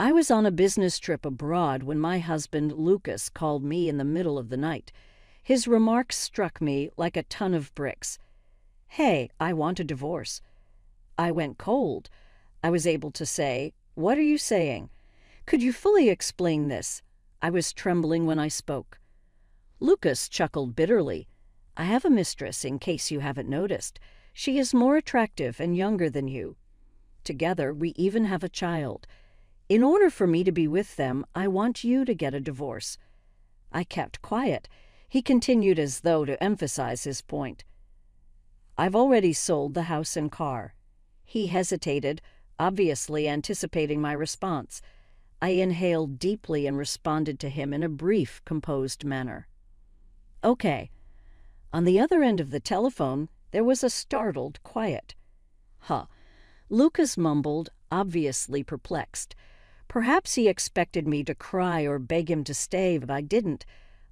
I was on a business trip abroad when my husband Lucas called me in the middle of the night. His remarks struck me like a ton of bricks. "Hey, I want a divorce." I went cold. I was able to say, "What are you saying? Could you fully explain this?" I was trembling when I spoke. Lucas chuckled bitterly. "I have a mistress, in case you haven't noticed. She is more attractive and younger than you. Together, we even have a child. In order for me to be with them, I want you to get a divorce." I kept quiet. He continued as though to emphasize his point. "I've already sold the house and car." He hesitated, obviously anticipating my response. I inhaled deeply and responded to him in a brief, composed manner. "Okay." On the other end of the telephone, there was a startled quiet. "Huh." Lucas mumbled, obviously perplexed. Perhaps he expected me to cry or beg him to stay, but I didn't.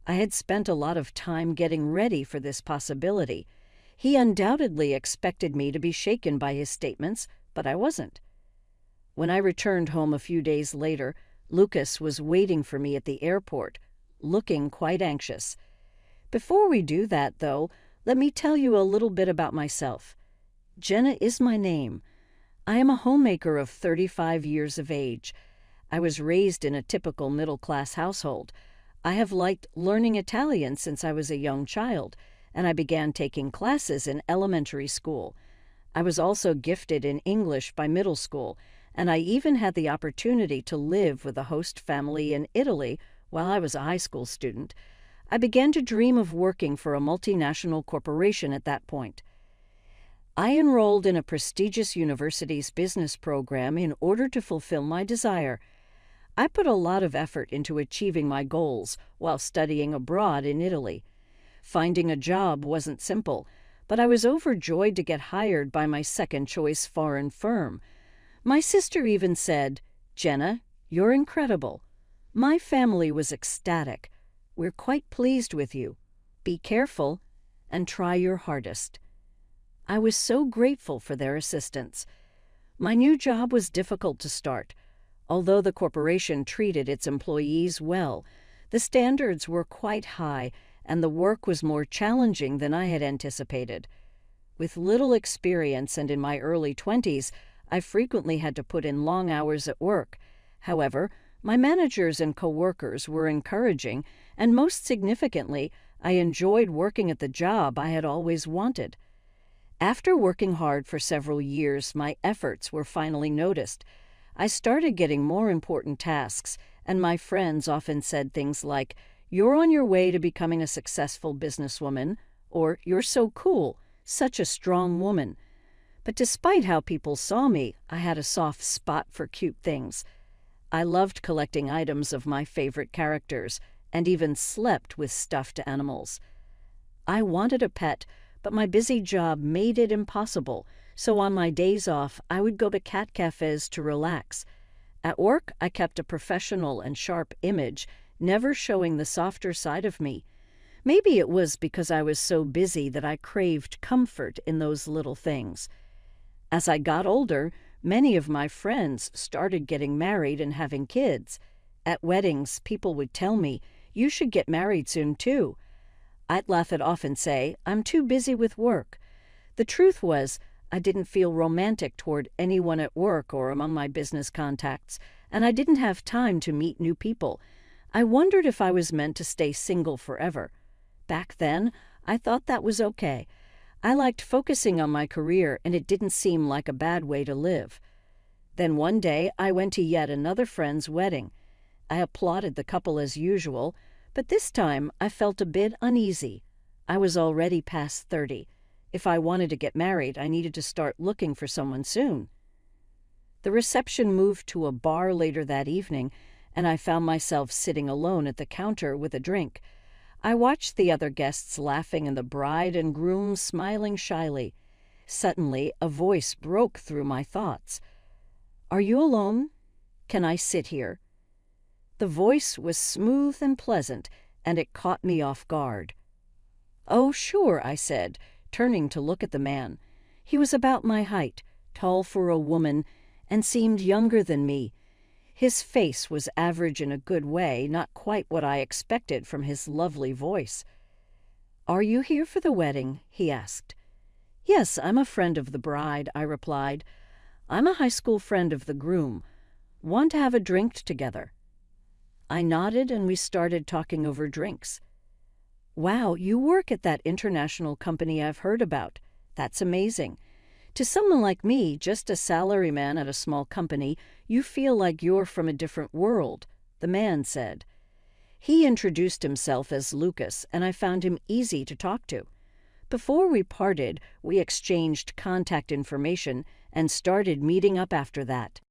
I had spent a lot of time getting ready for this possibility. He undoubtedly expected me to be shaken by his statements, but I wasn't. When I returned home a few days later, Lucas was waiting for me at the airport, looking quite anxious. Before we do that, though, let me tell you a little bit about myself. Jenna is my name. I am a homemaker of 35 years of age. I was raised in a typical middle-class household. I have liked learning Italian since I was a young child, and I began taking classes in elementary school. I was also gifted in English by middle school, and I even had the opportunity to live with a host family in Italy while I was a high school student. I began to dream of working for a multinational corporation at that point. I enrolled in a prestigious university's business program in order to fulfill my desire. I put a lot of effort into achieving my goals while studying abroad in Italy. Finding a job wasn't simple, but I was overjoyed to get hired by my second-choice foreign firm. My sister even said, "Jenna, you're incredible." My family was ecstatic. "We're quite pleased with you. Be careful and try your hardest." I was so grateful for their assistance. My new job was difficult to start. Although the corporation treated its employees well, the standards were quite high, and the work was more challenging than I had anticipated. With little experience and in my early 20s, I frequently had to put in long hours at work. However, my managers and coworkers were encouraging, and most significantly, I enjoyed working at the job I had always wanted. After working hard for several years, my efforts were finally noticed. I started getting more important tasks, and my friends often said things like, "You're on your way to becoming a successful businesswoman," or "You're so cool, such a strong woman." But despite how people saw me, I had a soft spot for cute things. I loved collecting items of my favorite characters, and even slept with stuffed animals. I wanted a pet, but my busy job made it impossible, so on my days off, I would go to cat cafes to relax. At work, I kept a professional and sharp image, never showing the softer side of me. Maybe it was because I was so busy that I craved comfort in those little things. As I got older, many of my friends started getting married and having kids. At weddings, people would tell me, "You should get married soon, too." I'd laugh it off and say, "I'm too busy with work." The truth was, I didn't feel romantic toward anyone at work or among my business contacts, and I didn't have time to meet new people. I wondered if I was meant to stay single forever. Back then, I thought that was okay. I liked focusing on my career, and it didn't seem like a bad way to live. Then one day, I went to yet another friend's wedding. I applauded the couple as usual, but this time I felt a bit uneasy. I was already past 30. If I wanted to get married, I needed to start looking for someone soon. The reception moved to a bar later that evening, and I found myself sitting alone at the counter with a drink. I watched the other guests laughing and the bride and groom smiling shyly. Suddenly, a voice broke through my thoughts. "Are you alone? Can I sit here?" The voice was smooth and pleasant, and it caught me off guard. "Oh, sure," I said, turning to look at the man. He was about my height, tall for a woman, and seemed younger than me. His face was average in a good way, not quite what I expected from his lovely voice. "Are you here for the wedding?" he asked. "Yes, I'm a friend of the bride," I replied. "I'm a high school friend of the groom. Want to have a drink together?" I nodded and we started talking over drinks. "Wow, you work at that international company I've heard about. That's amazing. To someone like me, just a salaryman at a small company, you feel like you're from a different world," the man said. He introduced himself as Lucas, and I found him easy to talk to. Before we parted, we exchanged contact information and started meeting up after that.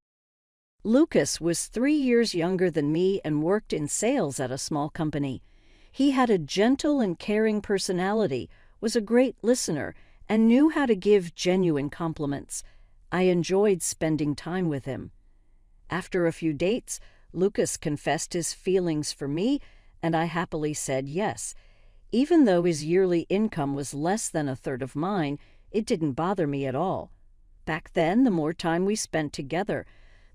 Lucas was 3 years younger than me and worked in sales at a small company. He had a gentle and caring personality, was a great listener, and knew how to give genuine compliments. I enjoyed spending time with him. After a few dates, Lucas confessed his feelings for me, and I happily said yes. Even though his yearly income was less than a third of mine, it didn't bother me at all. Back then, the more time we spent together,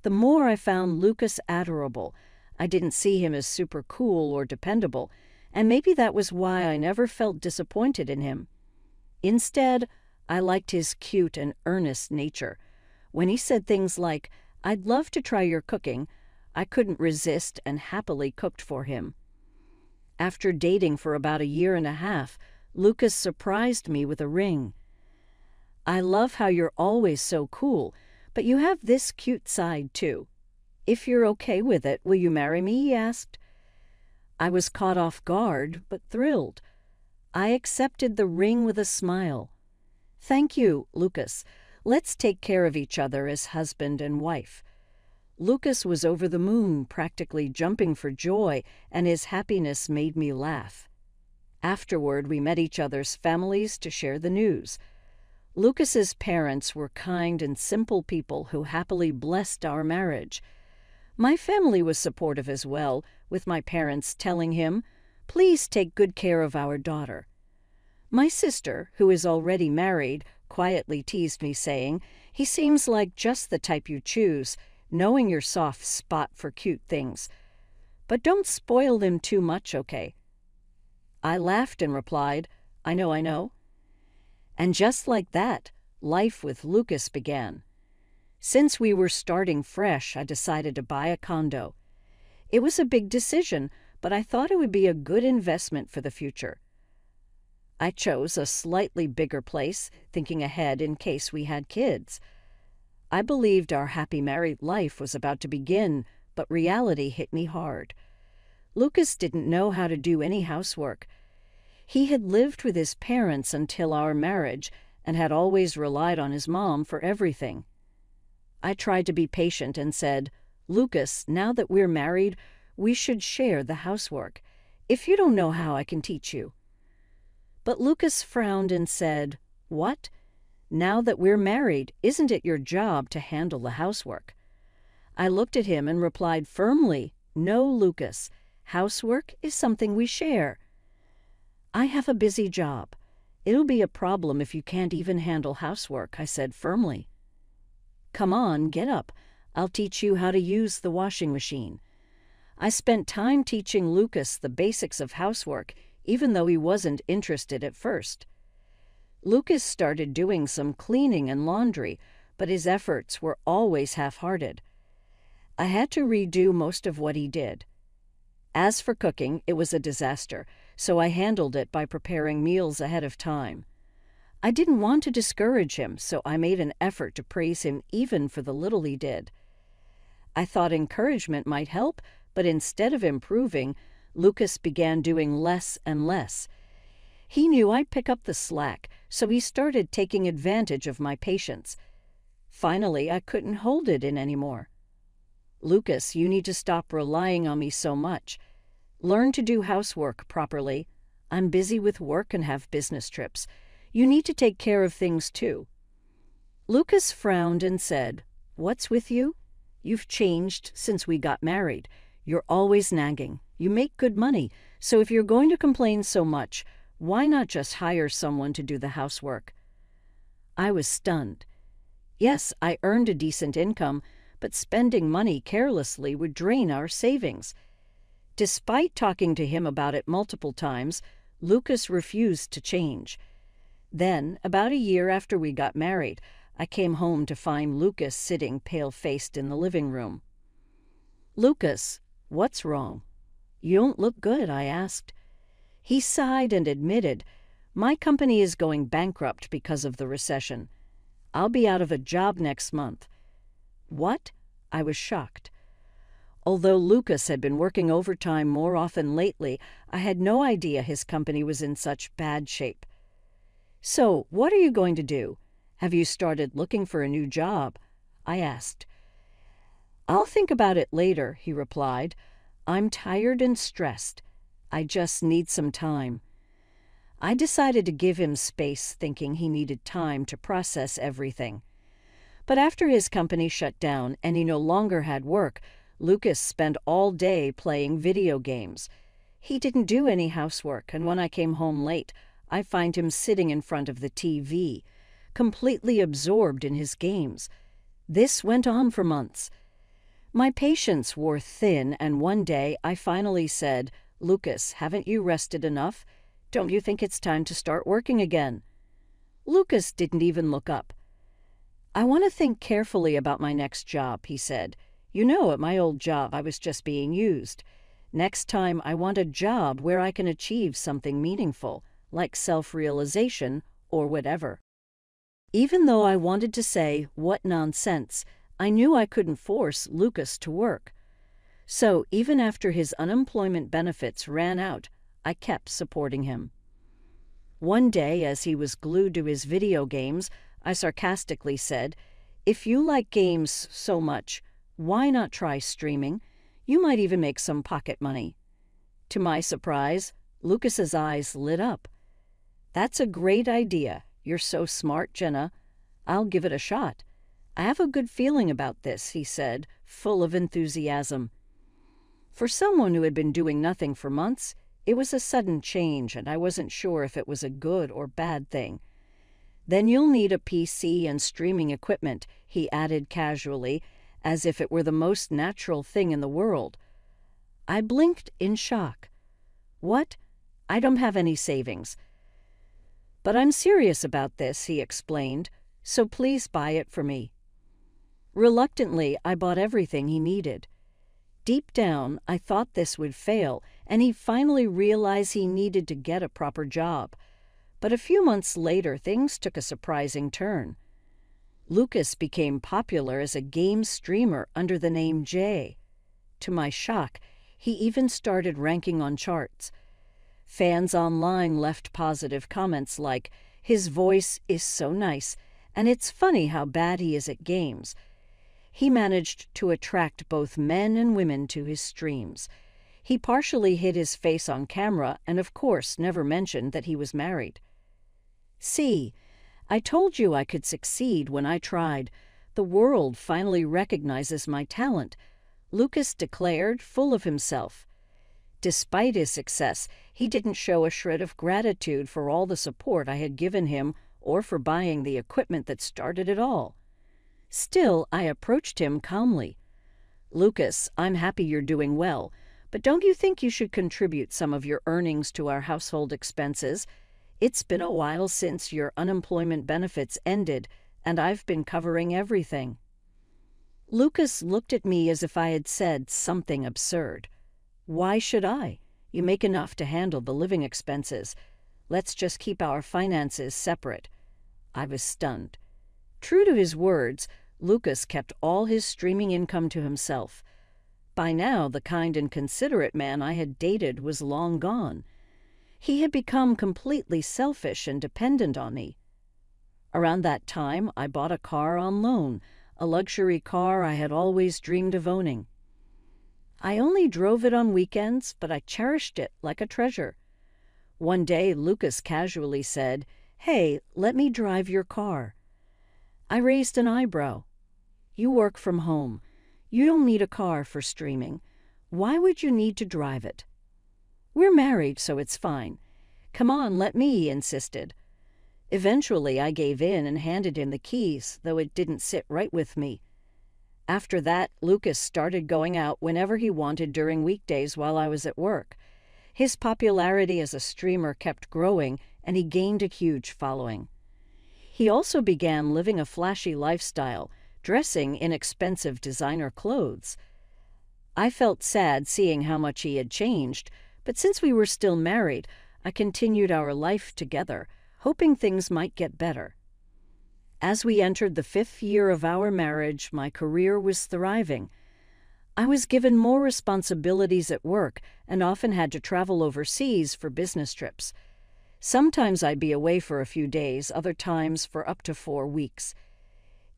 the more I found Lucas adorable. I didn't see him as super cool or dependable, and maybe that was why I never felt disappointed in him. Instead, I liked his cute and earnest nature. When he said things like, "I'd love to try your cooking," I couldn't resist and happily cooked for him. After dating for about 1.5 years, Lucas surprised me with a ring. "I love how you're always so cool, but you have this cute side too. If you're okay with it, will you marry me?" he asked. I was caught off guard, but thrilled. I accepted the ring with a smile. "Thank you, Lucas. Let's take care of each other as husband and wife." Lucas was over the moon, practically jumping for joy, and his happiness made me laugh. Afterward, we met each other's families to share the news. Lucas's parents were kind and simple people who happily blessed our marriage. My family was supportive as well, with my parents telling him, "Please take good care of our daughter." My sister, who is already married, quietly teased me, saying, "He seems like just the type you choose, knowing your soft spot for cute things. But don't spoil them too much, okay?" I laughed and replied, I know. And just like that, life with Lucas began. Since we were starting fresh, I decided to buy a condo. It was a big decision, but I thought it would be a good investment for the future. I chose a slightly bigger place, thinking ahead in case we had kids. I believed our happy married life was about to begin, but reality hit me hard. Lucas didn't know how to do any housework. He had lived with his parents until our marriage and had always relied on his mom for everything. I tried to be patient and said, "Lucas, now that we're married, we should share the housework. If you don't know how, I can teach you." But Lucas frowned and said, "What? Now that we're married, isn't it your job to handle the housework?" I looked at him and replied firmly, "No, Lucas. Housework is something we share." "I have a busy job. It'll be a problem if you can't even handle housework," I said firmly. "Come on, get up. I'll teach you how to use the washing machine." I spent time teaching Lucas the basics of housework, even though he wasn't interested at first. Lucas started doing some cleaning and laundry, but his efforts were always half-hearted. I had to redo most of what he did. As for cooking, it was a disaster, so I handled it by preparing meals ahead of time. I didn't want to discourage him, so I made an effort to praise him even for the little he did. I thought encouragement might help, but instead of improving, Lucas began doing less and less. He knew I'd pick up the slack, so he started taking advantage of my patience. Finally, I couldn't hold it in anymore. "Lucas, you need to stop relying on me so much. Learn to do housework properly. I'm busy with work and have business trips. You need to take care of things too." Lucas frowned and said, "What's with you? You've changed since we got married. You're always nagging. You make good money, so if you're going to complain so much, why not just hire someone to do the housework?" I was stunned. Yes, I earned a decent income, but spending money carelessly would drain our savings. Despite talking to him about it multiple times, Lucas refused to change. Then, about a year after we got married, I came home to find Lucas sitting pale-faced in the living room. "Lucas, what's wrong? You don't look good," I asked. He sighed and admitted, "My company is going bankrupt because of the recession. I'll be out of a job next month." "What?" I was shocked. Although Lucas had been working overtime more often lately, I had no idea his company was in such bad shape. "So, what are you going to do? Have you started looking for a new job?" I asked. "I'll think about it later," he replied. "I'm tired and stressed. I just need some time." I decided to give him space, thinking he needed time to process everything. But after his company shut down and he no longer had work, Lucas spent all day playing video games. He didn't do any housework, and when I came home late, I find him sitting in front of the TV, completely absorbed in his games. This went on for months. My patience wore thin, and one day I finally said, "Lucas, haven't you rested enough? Don't you think it's time to start working again?" Lucas didn't even look up. "I want to think carefully about my next job," he said. "You know, at my old job, I was just being used. Next time, I want a job where I can achieve something meaningful, like self-realization or whatever." Even though I wanted to say, "What nonsense," I knew I couldn't force Lucas to work. So even after his unemployment benefits ran out, I kept supporting him. One day, as he was glued to his video games, I sarcastically said, "If you like games so much, why not try streaming? You might even make some pocket money." To my surprise, Lucas's eyes lit up. "That's a great idea. You're so smart, Jenna. I'll give it a shot. I have a good feeling about this," he said, full of enthusiasm. For someone who had been doing nothing for months, it was a sudden change, and I wasn't sure if it was a good or bad thing. "Then you'll need a PC and streaming equipment," he added casually, as if it were the most natural thing in the world. I blinked in shock. "What? I don't have any savings." "But I'm serious about this," he explained, "so please buy it for me." Reluctantly, I bought everything he needed. Deep down, I thought this would fail, and he'd finally realize he needed to get a proper job. But a few months later, things took a surprising turn. Lucas became popular as a game streamer under the name Jay. To my shock, he even started ranking on charts. Fans online left positive comments like, "His voice is so nice, and it's funny how bad he is at games." He managed to attract both men and women to his streams. He partially hid his face on camera and, of course, never mentioned that he was married. "See, I told you I could succeed when I tried. The world finally recognizes my talent," Lucas declared, full of himself. Despite his success, he didn't show a shred of gratitude for all the support I had given him or for buying the equipment that started it all. Still, I approached him calmly. "Lucas, I'm happy you're doing well, but don't you think you should contribute some of your earnings to our household expenses? It's been a while since your unemployment benefits ended, and I've been covering everything." Lucas looked at me as if I had said something absurd. "Why should I? You make enough to handle the living expenses. Let's just keep our finances separate." I was stunned. True to his words, Lucas kept all his streaming income to himself. By now, the kind and considerate man I had dated was long gone. He had become completely selfish and dependent on me. Around that time, I bought a car on loan, a luxury car I had always dreamed of owning. I only drove it on weekends, but I cherished it like a treasure. One day, Lucas casually said, "Hey, let me drive your car." I raised an eyebrow. "You work from home. You don't need a car for streaming. Why would you need to drive it?" "We're married, so it's fine." "Come on, let me," he insisted. Eventually, I gave in and handed him the keys, though it didn't sit right with me. After that, Lucas started going out whenever he wanted during weekdays while I was at work. His popularity as a streamer kept growing, and he gained a huge following. He also began living a flashy lifestyle, dressing in expensive designer clothes. I felt sad seeing how much he had changed, but since we were still married, I continued our life together, hoping things might get better. As we entered the 5th year of our marriage, my career was thriving. I was given more responsibilities at work and often had to travel overseas for business trips. Sometimes I'd be away for a few days, other times for up to 4 weeks.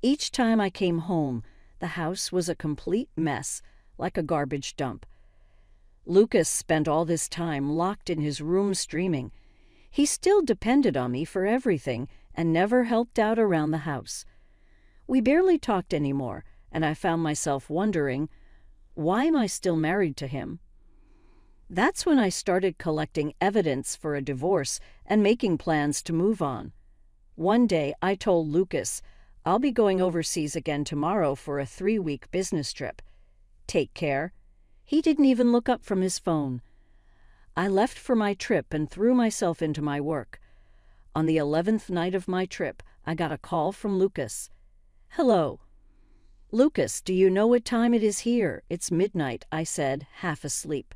Each time I came home, the house was a complete mess, like a garbage dump. Lucas spent all this time locked in his room streaming. He still depended on me for everything and never helped out around the house. We barely talked anymore, and I found myself wondering, why am I still married to him? That's when I started collecting evidence for a divorce and making plans to move on. One day, I told Lucas, I'll be going overseas again tomorrow for a 3-week business trip. Take care. He didn't even look up from his phone. I left for my trip and threw myself into my work. On the 11th night of my trip, I got a call from Lucas. Hello. Lucas, do you know what time it is here? It's midnight, I said, half asleep.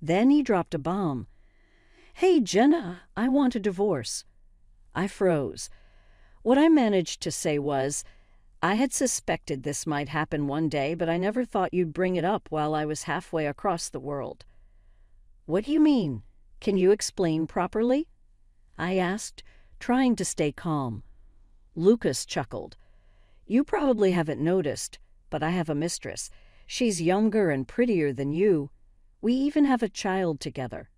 Then he dropped a bomb. Hey, Jenna, I want a divorce. I froze. What I managed to say was, I had suspected this might happen one day, but I never thought you'd bring it up while I was halfway across the world. What do you mean? Can you explain properly? I asked, trying to stay calm. Lucas chuckled. You probably haven't noticed, but I have a mistress. She's younger and prettier than you. We even have a child together.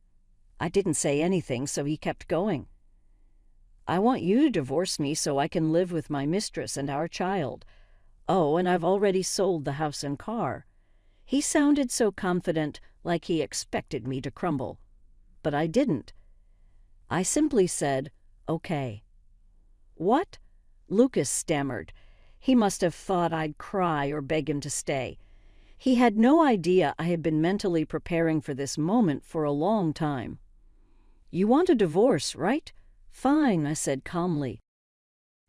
I didn't say anything, so he kept going. I want you to divorce me so I can live with my mistress and our child. Oh, and I've already sold the house and car. He sounded so confident, like he expected me to crumble. But I didn't. I simply said, okay. What? Lucas stammered. He must have thought I'd cry or beg him to stay. He had no idea I had been mentally preparing for this moment for a long time. You want a divorce, right? Fine, I said calmly.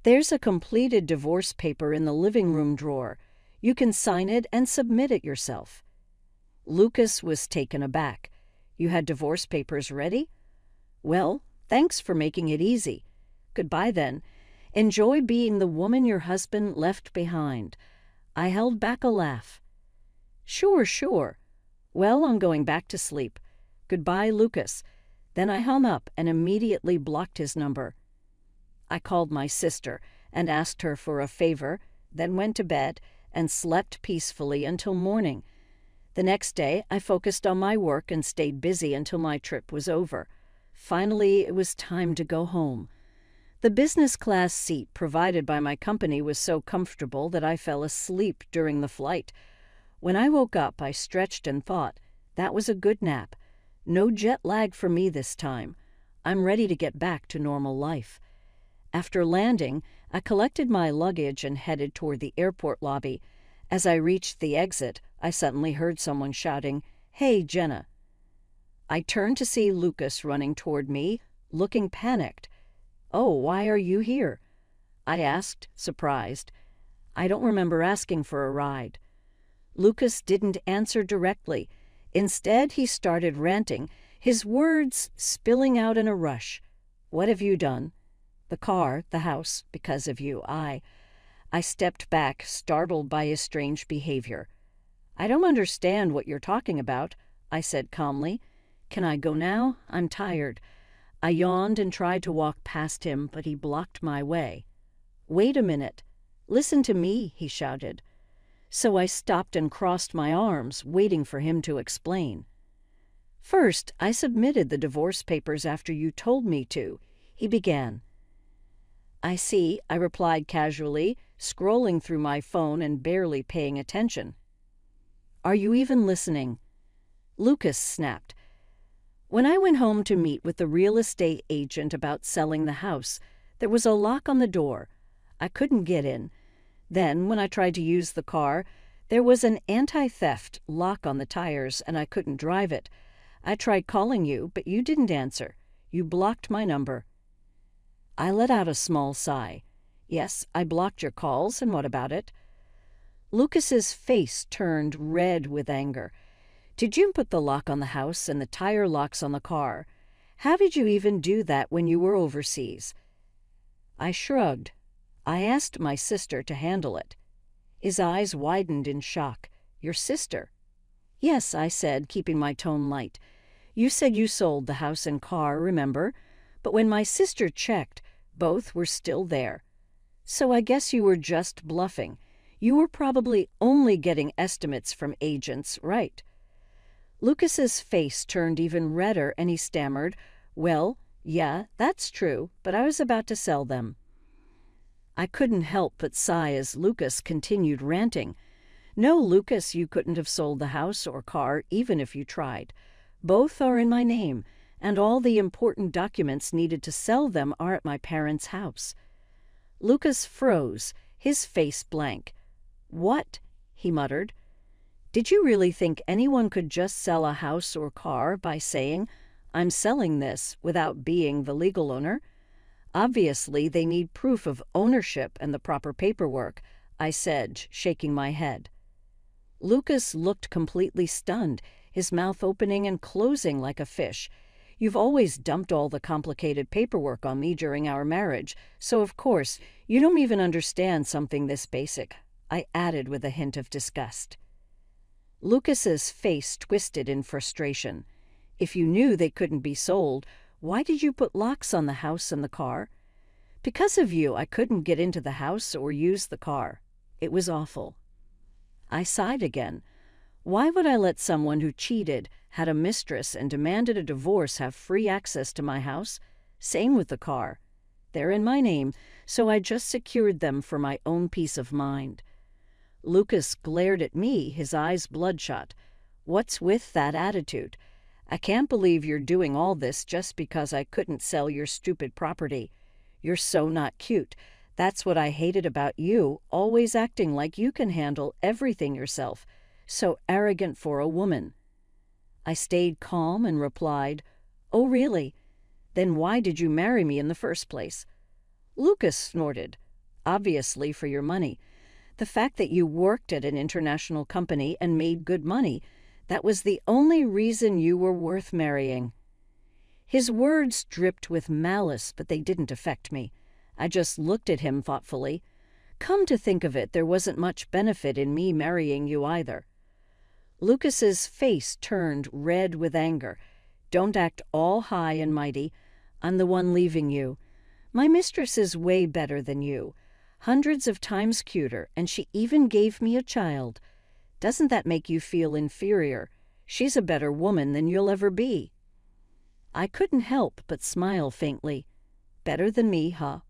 There's a completed divorce paper in the living room drawer. You can sign it and submit it yourself. Lucas was taken aback. You had divorce papers ready? Well, thanks for making it easy. Goodbye then. Enjoy being the woman your husband left behind. I held back a laugh. Sure. Well, I'm going back to sleep. Goodbye, Lucas. Then I hung up and immediately blocked his number. I called my sister and asked her for a favor, then went to bed and slept peacefully until morning. The next day, I focused on my work and stayed busy until my trip was over. Finally, it was time to go home. The business class seat provided by my company was so comfortable that I fell asleep during the flight. When I woke up, I stretched and thought, that was a good nap. No jet lag for me this time. I'm ready to get back to normal life. After landing, I collected my luggage and headed toward the airport lobby. As I reached the exit, I suddenly heard someone shouting, "Hey, Jenna." I turned to see Lucas running toward me, looking panicked. "Oh, why are you here?" I asked, surprised. I don't remember asking for a ride. Lucas didn't answer directly. Instead, he started ranting, his words spilling out in a rush. "What have you done?" "The car, the house, because of you. I stepped back, startled by his strange behavior. "I don't understand what you're talking about," I said calmly. "Can I go now? I'm tired." I yawned and tried to walk past him, but he blocked my way. "Wait a minute. Listen to me," he shouted. So I stopped and crossed my arms, waiting for him to explain. "First, I submitted the divorce papers after you told me to," he began. "I see," I replied casually, scrolling through my phone and barely paying attention. "Are you even listening?" Lucas snapped. When I went home to meet with the real estate agent about selling the house, there was a lock on the door. I couldn't get in. Then, when I tried to use the car, there was an anti-theft lock on the tires and I couldn't drive it. I tried calling you, but you didn't answer. You blocked my number." I let out a small sigh. "Yes, I blocked your calls, and what about it?" Lucas's face turned red with anger. "Did you put the lock on the house and the tire locks on the car? How did you even do that when you were overseas?" I shrugged. "I asked my sister to handle it." His eyes widened in shock. "Your sister?" "Yes," I said, keeping my tone light. "You said you sold the house and car, remember? But when my sister checked, both were still there. So I guess you were just bluffing. You were probably only getting estimates from agents, right?" Lucas's face turned even redder and he stammered, "Well, yeah, that's true, but I was about to sell them." I couldn't help but sigh as Lucas continued ranting. "No, Lucas, you couldn't have sold the house or car even if you tried. Both are in my name, and all the important documents needed to sell them are at my parents' house." Lucas froze, his face blank. "What?" he muttered. "Did you really think anyone could just sell a house or car by saying, 'I'm selling this,' without being the legal owner? Obviously, they need proof of ownership and the proper paperwork," I said, shaking my head. Lucas looked completely stunned, his mouth opening and closing like a fish. "You've always dumped all the complicated paperwork on me during our marriage, so of course you don't even understand something this basic," I added with a hint of disgust. Lucas's face twisted in frustration. "If you knew they couldn't be sold, why did you put locks on the house and the car?" "Because of you, I couldn't get into the house or use the car. It was awful." I sighed again. Why would I let someone who cheated, had a mistress, and demanded a divorce have free access to my house? Same with the car. They're in my name, so I just secured them for my own peace of mind. Lucas glared at me, his eyes bloodshot. "What's with that attitude? I can't believe you're doing all this just because I couldn't sell your stupid property. You're so not cute. That's what I hated about you, always acting like you can handle everything yourself. So arrogant for a woman." I stayed calm and replied, "Oh, really? Then why did you marry me in the first place?" Lucas snorted. "Obviously for your money. The fact that you worked at an international company and made good money, that was the only reason you were worth marrying." His words dripped with malice, but they didn't affect me. I just looked at him thoughtfully. "Come to think of it, there wasn't much benefit in me marrying you either." Lucas's face turned red with anger. "Don't act all high and mighty. I'm the one leaving you. My mistress is way better than you. Hundreds of times cuter, and she even gave me a child. Doesn't that make you feel inferior? She's a better woman than you'll ever be." I couldn't help but smile faintly. "Better than me, huh?"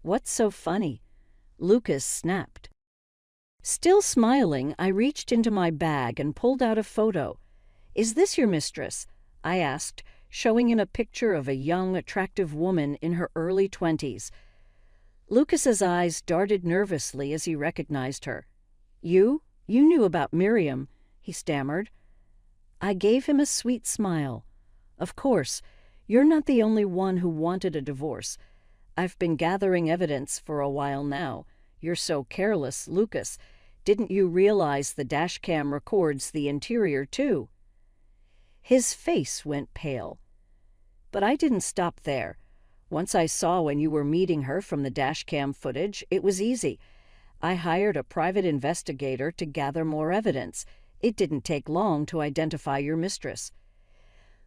"What's so funny?" Lucas snapped. Still smiling, I reached into my bag and pulled out a photo. "Is this your mistress?" I asked, showing him a picture of a young, attractive woman in her early 20s. Lucas's eyes darted nervously as he recognized her. You knew about Miriam," he stammered. I gave him a sweet smile. "Of course, you're not the only one who wanted a divorce. I've been gathering evidence for a while now. You're so careless, Lucas. Didn't you realize the dashcam records the interior, too?" His face went pale. But I didn't stop there. Once I saw when you were meeting her from the dashcam footage, it was easy. I hired a private investigator to gather more evidence. It didn't take long to identify your mistress.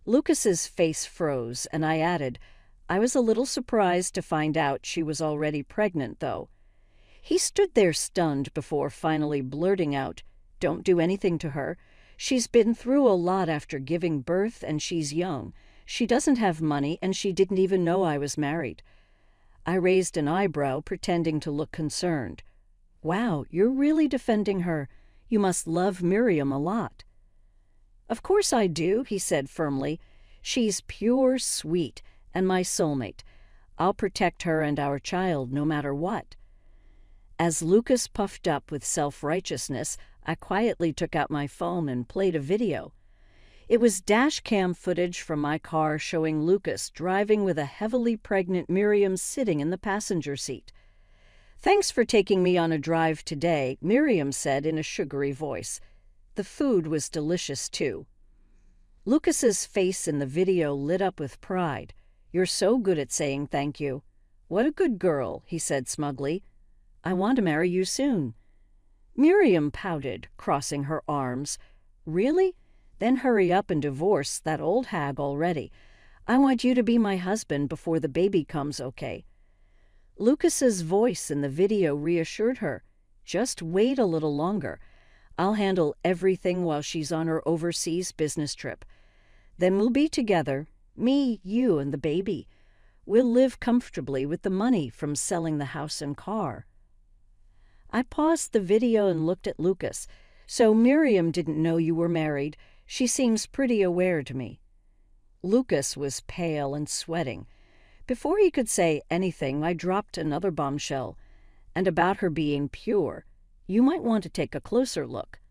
Lucas's face froze, and I added, "I was a little surprised to find out she was already pregnant, though." He stood there stunned before finally blurting out, "Don't do anything to her. She's been through a lot after giving birth, and she's young. She doesn't have money, and she didn't even know I was married." I raised an eyebrow, pretending to look concerned. "Wow, you're really defending her. You must love Miriam a lot." "Of course I do," he said firmly. "She's pure sweet, and my soulmate. I'll protect her and our child no matter what." As Lucas puffed up with self-righteousness, I quietly took out my phone and played a video. It was dash cam footage from my car showing Lucas driving with a heavily pregnant Miriam sitting in the passenger seat. "Thanks for taking me on a drive today," Miriam said in a sugary voice. The food was delicious, too. Lucas's face in the video lit up with pride. "You're so good at saying thank you." "What a good girl," he said smugly. "I want to marry you soon." Miriam pouted, crossing her arms. "Really? Then hurry up and divorce that old hag already. I want you to be my husband before the baby comes, okay?" Lucas's voice in the video reassured her. "Just wait a little longer. I'll handle everything while she's on her overseas business trip. Then we'll be together, me, you, and the baby. We'll live comfortably with the money from selling the house and car." I paused the video and looked at Lucas. "So Miriam didn't know you were married. She seems pretty aware to me." Lucas was pale and sweating. Before he could say anything, I dropped another bombshell. "And about her being pure. You might want to take a closer look."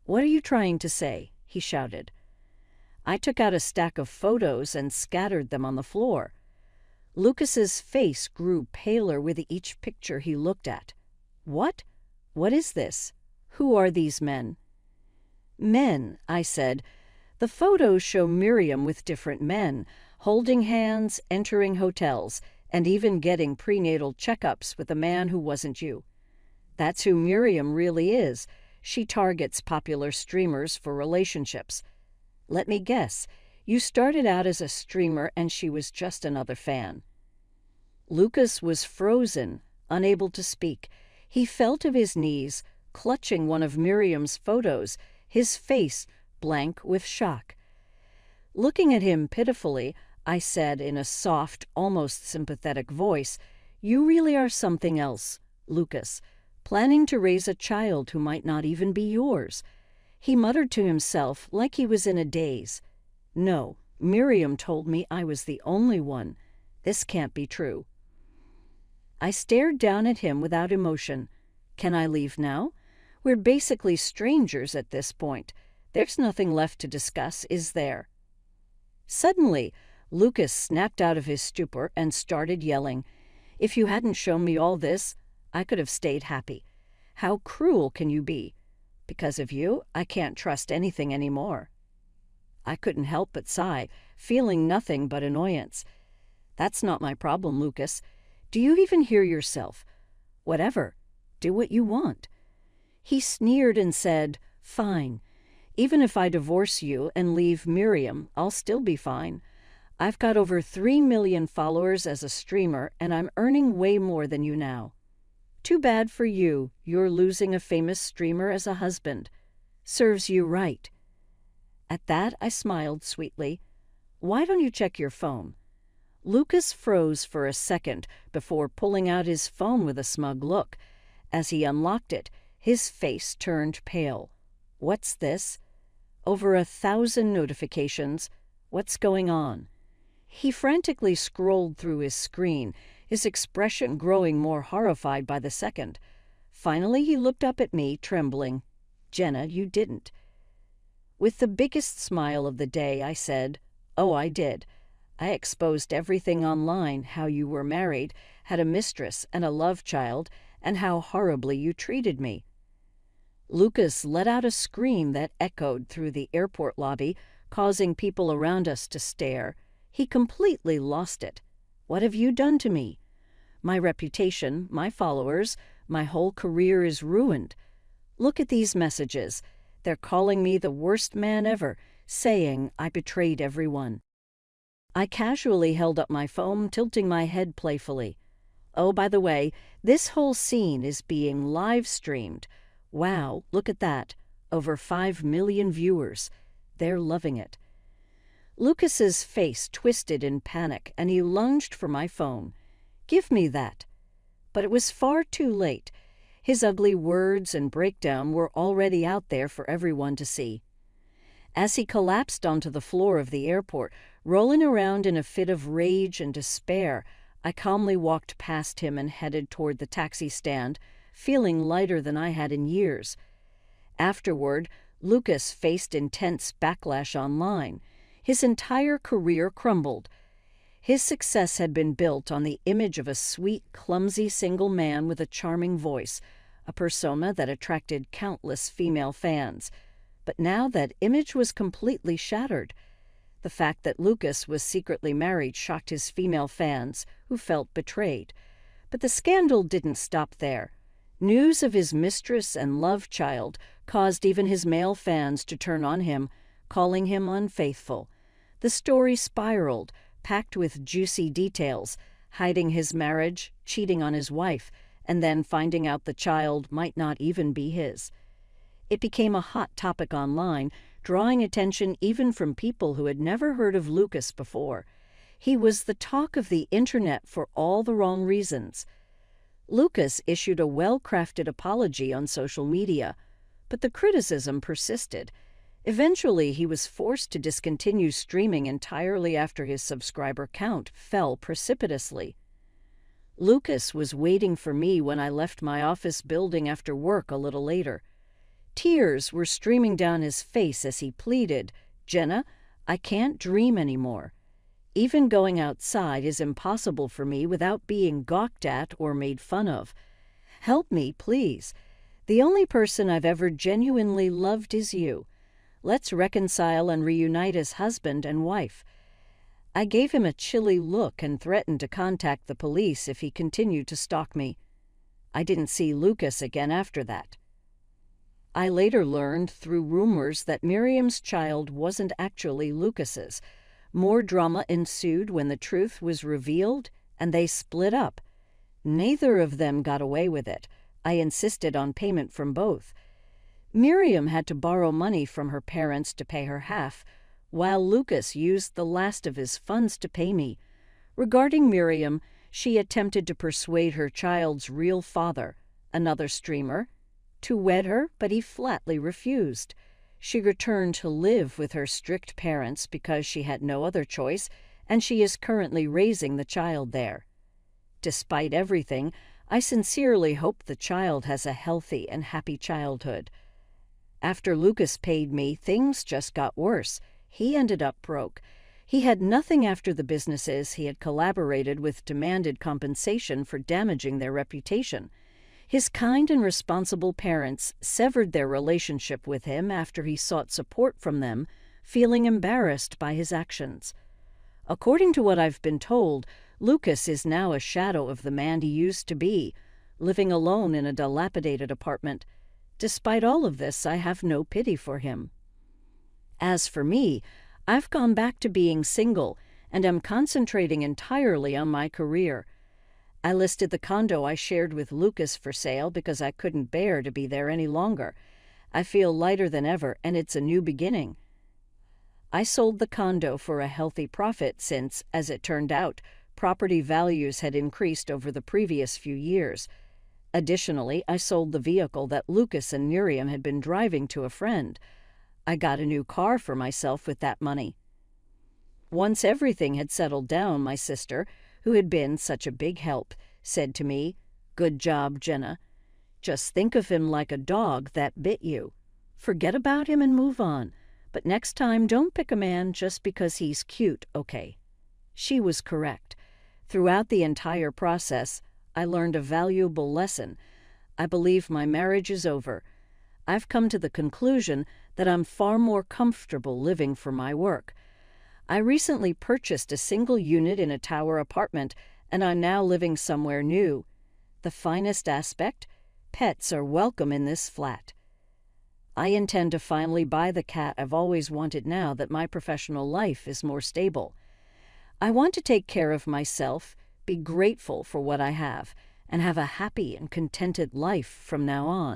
"What are you trying to say?" he shouted. I took out a stack of photos and scattered them on the floor. Lucas's face grew paler with each picture he looked at. "What? What is this? Who are these men?" "Men," I said. "The photos show Miriam with different men, holding hands, entering hotels, and even getting prenatal checkups with a man who wasn't you. That's who Miriam really is. She targets popular streamers for relationships. Let me guess, you started out as a streamer and she was just another fan." Lucas was frozen, unable to speak. He fell to his knees, clutching one of Miriam's photos, his face blank with shock. Looking at him pitifully, I said in a soft, almost sympathetic voice, "You really are something else, Lucas, planning to raise a child who might not even be yours." He muttered to himself like he was in a daze. "No, Miriam told me I was the only one. This can't be true." I stared down at him without emotion. "Can I leave now? We're basically strangers at this point. There's nothing left to discuss, is there?" Suddenly, Lucas snapped out of his stupor and started yelling. "If you hadn't shown me all this, I could have stayed happy. How cruel can you be? Because of you, I can't trust anything anymore." I couldn't help but sigh, feeling nothing but annoyance. "That's not my problem, Lucas. Do you even hear yourself? Whatever. Do what you want." He sneered and said, "Fine. Even if I divorce you and leave Miriam, I'll still be fine. I've got over 3 million followers as a streamer, and I'm earning way more than you now. Too bad for you, you're losing a famous streamer as a husband. Serves you right." At that, I smiled sweetly. "Why don't you check your phone?" Lucas froze for a second before pulling out his phone with a smug look. As he unlocked it, his face turned pale. "What's this?" "Over 1,000 notifications. What's going on?" He frantically scrolled through his screen, his expression growing more horrified by the second. Finally, he looked up at me, trembling. "Jenna, you didn't." With the biggest smile of the day, I said, "Oh, I did. I exposed everything online, how you were married, had a mistress and a love child, and how horribly you treated me." Lucas let out a scream that echoed through the airport lobby, causing people around us to stare. He completely lost it. "What have you done to me? My reputation, my followers, my whole career is ruined. Look at these messages. They're calling me the worst man ever, saying I betrayed everyone." I casually held up my phone, tilting my head playfully. "Oh, by the way, this whole scene is being live-streamed. Wow, look at that. Over 5 million viewers. They're loving it." Lucas's face twisted in panic, and he lunged for my phone. "Give me that." But it was far too late. His ugly words and breakdown were already out there for everyone to see. As he collapsed onto the floor of the airport, rolling around in a fit of rage and despair, I calmly walked past him and headed toward the taxi stand, feeling lighter than I had in years. Afterward, Lucas faced intense backlash online. His entire career crumbled. His success had been built on the image of a sweet, clumsy single man with a charming voice, a persona that attracted countless female fans. But now that image was completely shattered. The fact that Lucas was secretly married shocked his female fans, who felt betrayed. But the scandal didn't stop there. News of his mistress and love child caused even his male fans to turn on him, calling him unfaithful. The story spiraled, packed with juicy details, hiding his marriage, cheating on his wife, and then finding out the child might not even be his. It became a hot topic online, drawing attention even from people who had never heard of Lucas before. He was the talk of the internet for all the wrong reasons. Lucas issued a well-crafted apology on social media, but the criticism persisted. Eventually, he was forced to discontinue streaming entirely after his subscriber count fell precipitously. Lucas was waiting for me when I left my office building after work a little later. Tears were streaming down his face as he pleaded, "Jenna, I can't dream anymore. Even going outside is impossible for me without being gawked at or made fun of. Help me, please. The only person I've ever genuinely loved is you. Let's reconcile and reunite as husband and wife." I gave him a chilly look and threatened to contact the police if he continued to stalk me. I didn't see Lucas again after that. I later learned through rumors that Miriam's child wasn't actually Lucas's. More drama ensued when the truth was revealed, and they split up. Neither of them got away with it. I insisted on payment from both. Miriam had to borrow money from her parents to pay her half, while Lucas used the last of his funds to pay me. Regarding Miriam, she attempted to persuade her child's real father, another streamer, to wed her, but he flatly refused. She returned to live with her strict parents because she had no other choice, and she is currently raising the child there. Despite everything, I sincerely hope the child has a healthy and happy childhood. After Lucas paid me, things just got worse. He ended up broke. He had nothing after the businesses he had collaborated with demanded compensation for damaging their reputation. His kind and responsible parents severed their relationship with him after he sought support from them, feeling embarrassed by his actions. According to what I've been told, Lucas is now a shadow of the man he used to be, living alone in a dilapidated apartment. Despite all of this, I have no pity for him. As for me, I've gone back to being single and am concentrating entirely on my career. I listed the condo I shared with Lucas for sale because I couldn't bear to be there any longer. I feel lighter than ever, and it's a new beginning. I sold the condo for a healthy profit since, as it turned out, property values had increased over the previous few years. Additionally, I sold the vehicle that Lucas and Miriam had been driving to a friend. I got a new car for myself with that money. Once everything had settled down, my sister, who had been such a big help, said to me, "Good job, Jenna. Just think of him like a dog that bit you. Forget about him and move on. But next time, don't pick a man just because he's cute, okay?" She was correct. Throughout the entire process, I learned a valuable lesson. I believe my marriage is over. I've come to the conclusion that I'm far more comfortable living for my work. I recently purchased a single unit in a tower apartment, and I'm now living somewhere new. The finest aspect? Pets are welcome in this flat. I intend to finally buy the cat I've always wanted now that my professional life is more stable. I want to take care of myself, be grateful for what I have, and have a happy and contented life from now on.